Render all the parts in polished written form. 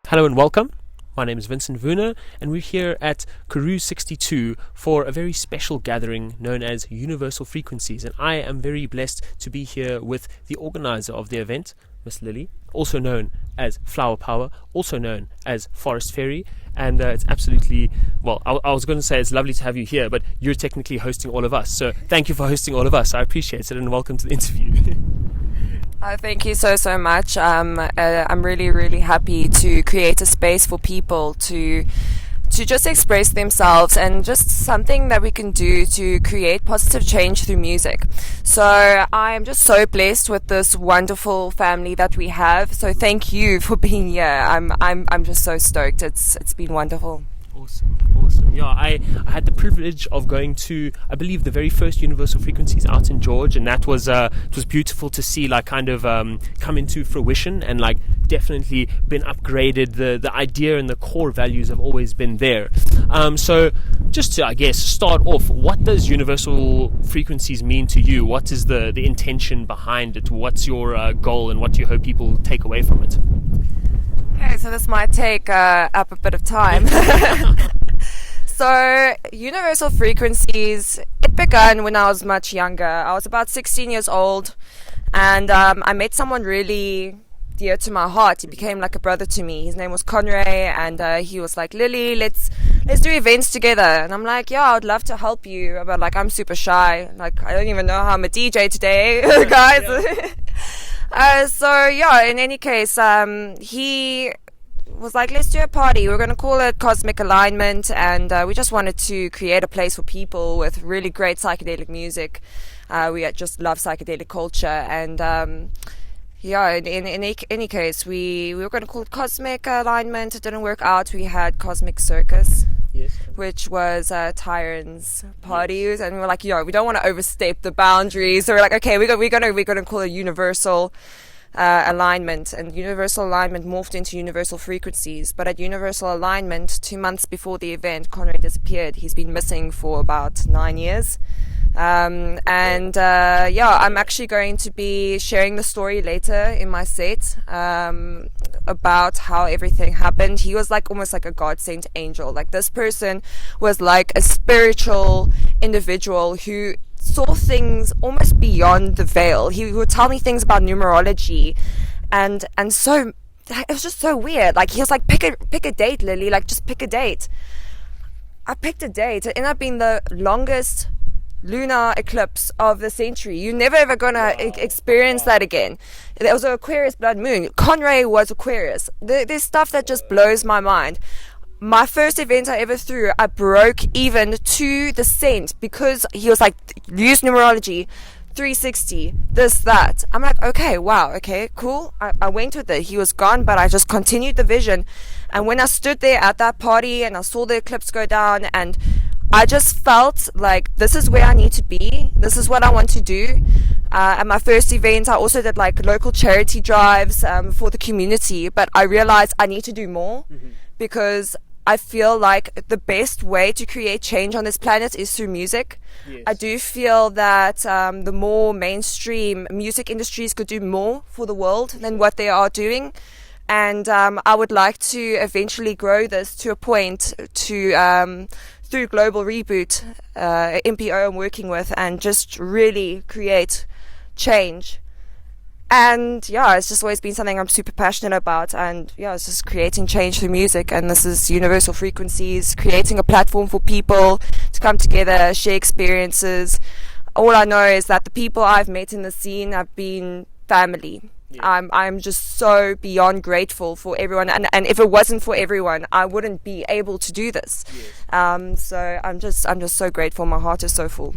Hello and welcome. My name is Vincent and we're here at Connect2Source for a very special gathering known as Universal Frequencies. And I am very blessed to be here with the organizer of the event, Miss Lili, also known as Flower Power, also known as Forest Fairy. And it's absolutely, well, I was going to say it's lovely to have you here, but you're technically hosting all of us. So thank you for hosting all of us. I appreciate it, and welcome to the interview. Thank you so much. I'm really happy to create a space for people to just express themselves and just something that we can do to create positive change through music. So I am just so blessed with this wonderful family that we have. So thank you for being here. I'm just so stoked. It's been wonderful. Awesome. Yeah, I had the privilege of going to, I believe, the very first Universal Frequencies out in George, and that was it was beautiful to see, like, kind of come into fruition and like definitely been upgraded. The idea and the core values have always been there. So just to, I guess, start off, what does Universal Frequencies mean to you? What is the intention behind it? What's your goal, and what do you hope people take away from it? Okay, so this might take up a bit of time. So Universal Frequencies, it began when I was much younger. I was about 16 years old, and I met someone really dear to my heart. He became like a brother to me. His name was Conrad, and he was like, Lily, let's do events together. And I'm like, yeah, I would love to help you, but like I'm super shy. Like I don't even know how I'm a DJ today, guys. So yeah, in any case, he was like, let's do a party. We're going to call it Cosmic Alignment, and we just wanted to create a place for people with really great psychedelic music. We just love psychedelic culture, and yeah, in any case, we were going to call it Cosmic Alignment. It didn't work out. We had Cosmic Circus. Yes. Which was Tyron's parties, and we were like, yo, we don't want to overstep the boundaries, so we're like, okay, we're gonna call it Universal Alignment. And Universal Alignment morphed into Universal Frequencies. But at Universal Alignment, 2 months before the event, Conrad disappeared. He's been missing for about 9 years. Yeah, I'm actually going to be sharing the story later in my set about how everything happened. He was like almost like a God-sent angel. Like, this person was like a spiritual individual who saw things almost beyond the veil. He would tell me things about numerology, and so it was just so weird. Like, he was like, pick a date, Lily, like just pick a date. I picked a date. It ended up being the longest lunar eclipse of the century. You're never ever gonna experience that again. There was an Aquarius blood moon. Conrad was Aquarius. There's stuff that just blows my mind. My first event I ever threw, I broke even to the cent, because he was like, use numerology, 360, this, that. I'm like, okay, wow, okay, cool. I went with it. He was gone, but I just continued the vision. And when I stood there at that party and I saw the eclipse go down, and I just felt like, this is where I need to be. This is what I want to do. At my first event, I also did like local charity drives for the community, but I realized I need to do more, because I feel like the best way to create change on this planet is through music. Yes. I do feel that the more mainstream music industries could do more for the world than what they are doing. And I would like to eventually grow this to a point to through Global Reboot, MPO I'm working with, and just really create change. And yeah, it's just always been something I'm super passionate about, and yeah, it's just creating change through music. And this is Universal Frequencies, creating a platform for people to come together, share experiences. All I know is that the people I've met in the scene have been family. Yeah. I'm just so beyond grateful for everyone, and if it wasn't for everyone, I wouldn't be able to do this. Yes. So I'm just so grateful. My heart is so full.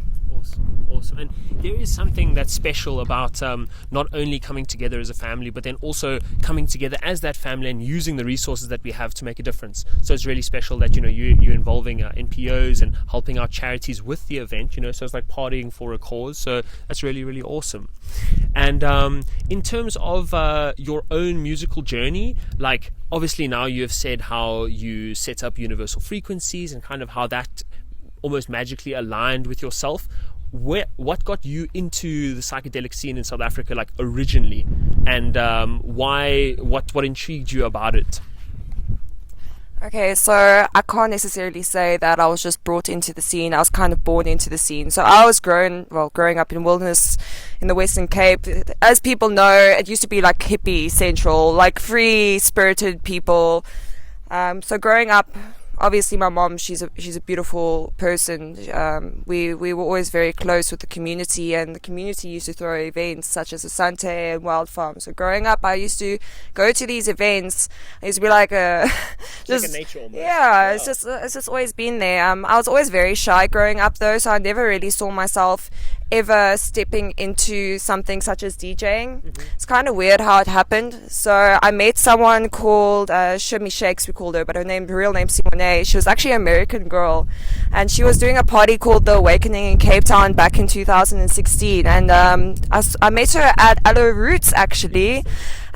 Awesome. And there is something that's special about not only coming together as a family, but then also coming together as that family and using the resources that we have to make a difference. So it's really special that, you're involving NPOs and helping out charities with the event, so it's like partying for a cause. So that's really, really awesome. And in terms of your own musical journey, like, obviously now you have said how you set up Universal Frequencies and kind of how that almost magically aligned with yourself. What got you into the psychedelic scene in South Africa, like, originally, and why? What intrigued you about it? Okay, so I can't necessarily say that I was just brought into the scene. I was kind of born into the scene. So I was growing up in wilderness in the Western Cape. As people know, it used to be like hippie central, like free spirited people. So growing up, obviously my mom, she's a beautiful person. We were always very close with the community, and the community used to throw events such as Asante and Wild Farm. So growing up, I used to go to these events. I used to be like just like a nature almost. Yeah, wow. It's just always been there. I was always very shy growing up though, so I never really saw myself ever stepping into something such as DJing. Mm-hmm. It's kind of weird how it happened. So I met someone called Shimmy Shakes, we called her, but her real name Simone. She was actually an American girl, and she was doing a party called The Awakening in Cape Town back in 2016. And I met her at Aloe Roots actually.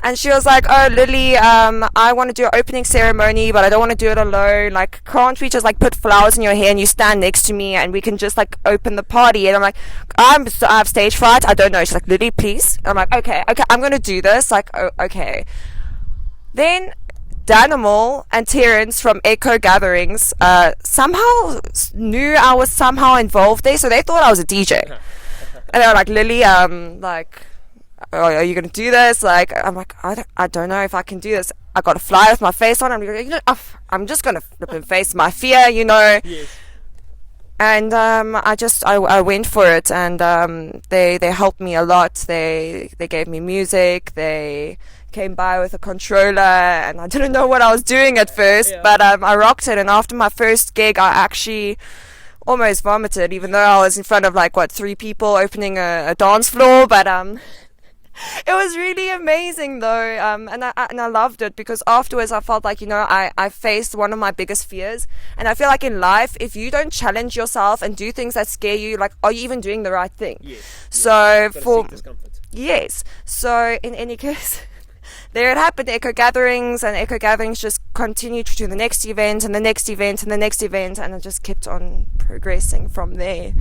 And she was like, "Oh, Lily, I want to do an opening ceremony, but I don't want to do it alone. Like, can't we just like put flowers in your hair and you stand next to me and we can just like open the party?" And I'm like, I have stage fright. I don't know. She's like, "Lily, please." And I'm like, okay, I'm going to do this. Like, oh, okay. Then Danimal and Terrence from Echo Gatherings somehow knew I was somehow involved there, so they thought I was a DJ. And they were like, "Lily, oh, are you going to do this?" Like, I'm like, I don't know if I can do this. I got a flyer with my face on. I'm just going to flip and face my fear, you know. Yes. And I went for it, and they helped me a lot. They gave me music. They came by with a controller, and I didn't know what I was doing at first, but I rocked it. And after my first gig, I actually almost vomited, even though I was in front of like 3 people opening a dance floor. But it was really amazing though, and I loved it, because afterwards I felt like, you know, I faced one of my biggest fears. And I feel like in life, if you don't challenge yourself and do things that scare you, like, are you even doing the right thing? Yes. So yes. So in any case, there it happened, Echo Gatherings, and Echo Gatherings just continued to the next event and the next event and the next event, and it just kept on progressing from there.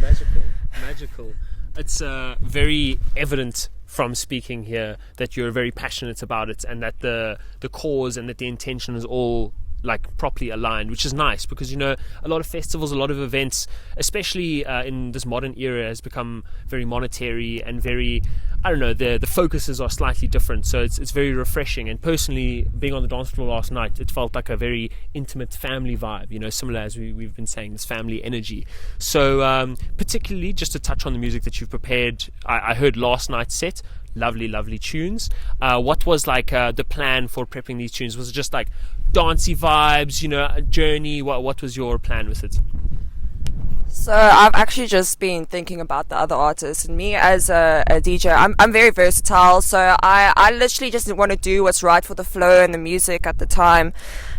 Magical. It's very evident from speaking here that you're very passionate about it, and that the cause and that the intention is all like properly aligned, which is nice, because, you know, a lot of festivals, a lot of events, especially in this modern era, has become very monetary and very, I don't know, the focuses are slightly different. So it's very refreshing. And personally, being on the dance floor last night, it felt like a very intimate family vibe, you know, similar as we've been saying, this family energy. So particularly, just to touch on the music that you've prepared, I heard last night's set. Lovely tunes. What was like the plan for prepping these tunes? Was it just like dancey vibes, you know, a journey? What was your plan with it? So I've actually just been thinking about the other artists, and me as a DJ, I'm very versatile. So I literally just want to do what's right for the flow and the music at the time.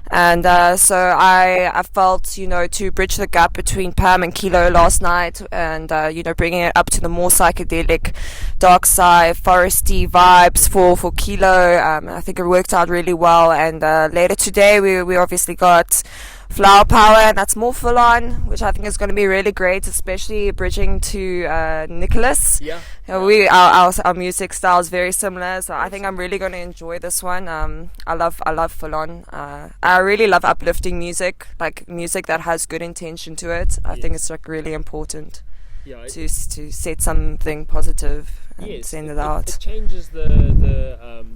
And so I felt, you know, to bridge the gap between Pam and Kilo last night, and you know, bringing it up to the more psychedelic, dark side, foresty vibes for Kilo. I think it worked out really well. And later today, we obviously got Flower Power, and that's more full on, which I think is going to be really great, especially bridging to Nicholas. Yeah. Our music style is very similar, so I think I'm really going to enjoy this one. I love full on. I really love uplifting music, like music that has good intention to it. I think it's like really important to set something positive and send it out. It changes the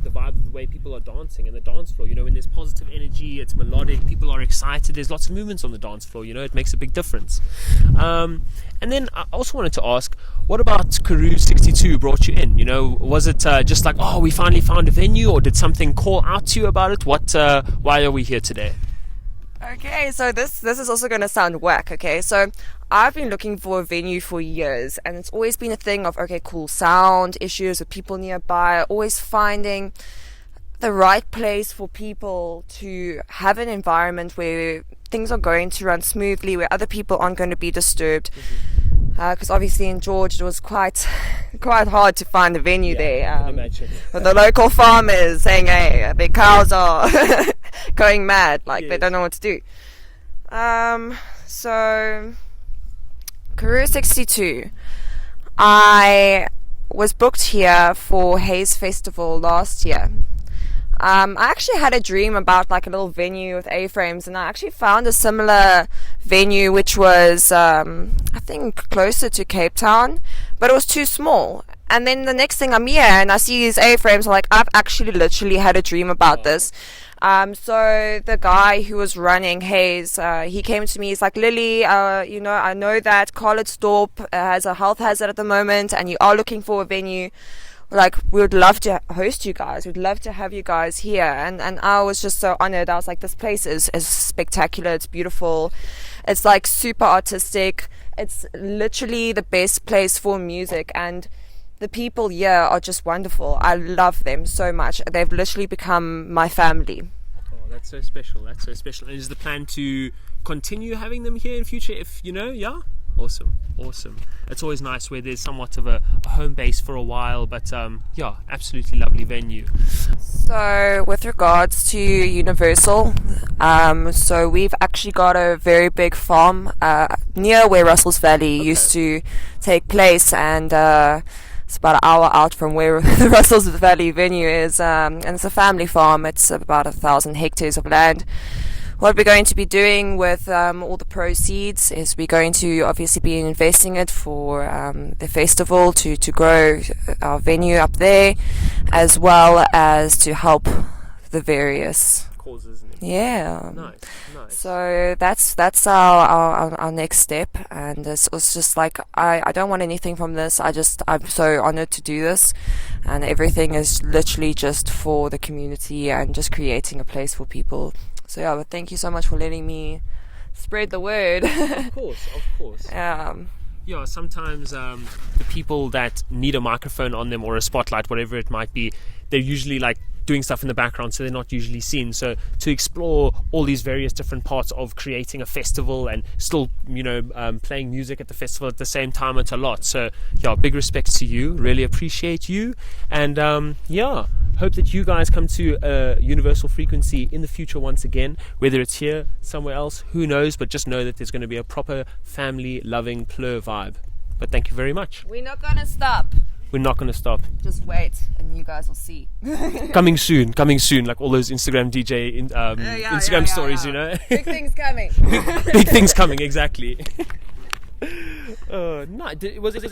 vibe of the way people are dancing and the dance floor. You know, when there's positive energy, it's melodic, people are excited, there's lots of movements on the dance floor, you know, it makes a big difference. And then I also wanted to ask, what about Connect2Source brought you in? You know, was it just like, oh, we finally found a venue, or did something call out to you about it? Why are we here today? Okay, so this is also going to sound whack, okay? So I've been looking for a venue for years, and it's always been a thing of, okay, cool, sound issues with people nearby, always finding the right place for people to have an environment where things are going to run smoothly, where other people aren't going to be disturbed. Because obviously in George it was quite hard to find a venue there. I can imagine. With the local farmers saying, hey, their cows are going mad, like they don't know what to do. So Connect2Source, I was booked here for Hayes Festival last year. I actually had a dream about like a little venue with A-frames, and I actually found a similar venue which was I think closer to Cape Town, but it was too small. And then the next thing I'm here and I see these A-frames, I'm like, I've actually literally had a dream about this. So the guy who was running Hayes, he came to me, he's like, Lily, you know, I know that Connect2Source has a health hazard at the moment and you are looking for a venue. Like, we would love to host you guys. We'd love to have you guys here. And I was just so honored. I was like, this place is spectacular. It's beautiful. It's like super artistic. It's literally the best place for music. And the people here are just wonderful. I love them so much. They've literally become my family. Oh, that's so special. That's so special. And is the plan to continue having them here in future if, you know, yeah? Awesome. It's always nice where there's somewhat of a home base for a while, but yeah, absolutely lovely venue. So with regards to Universal, so we've actually got a very big farm near where Russell's Valley used to take place, and it's about an hour out from where the Russell's Valley venue is, and it's a family farm. It's about 1,000 hectares of land. What we're going to be doing with all the proceeds is we're going to obviously be investing it for the festival to grow our venue up there, as well as to help the various causes. Yeah. Nice. So that's our next step, and it's just like I don't want anything from this. I'm so honored to do this, and everything is literally just for the community and just creating a place for people. So yeah, but thank you so much for letting me spread the word. Of course. Yeah, sometimes the people that need a microphone on them or a spotlight, whatever it might be, they're usually like doing stuff in the background, so they're not usually seen. So to explore all these various different parts of creating a festival and still, you know, playing music at the festival at the same time, it's a lot. So yeah, big respect to you. Really appreciate you, and yeah, hope that you guys come to Universal Frequency in the future once again, whether it's here, somewhere else, who knows, but just know that there's going to be a proper family loving plur vibe. But thank you very much. We're not gonna stop. We're not going to stop. Just wait and you guys will see. Coming soon, like all those Instagram DJ Instagram stories, you know. Big things coming. Big things coming, exactly. No, was it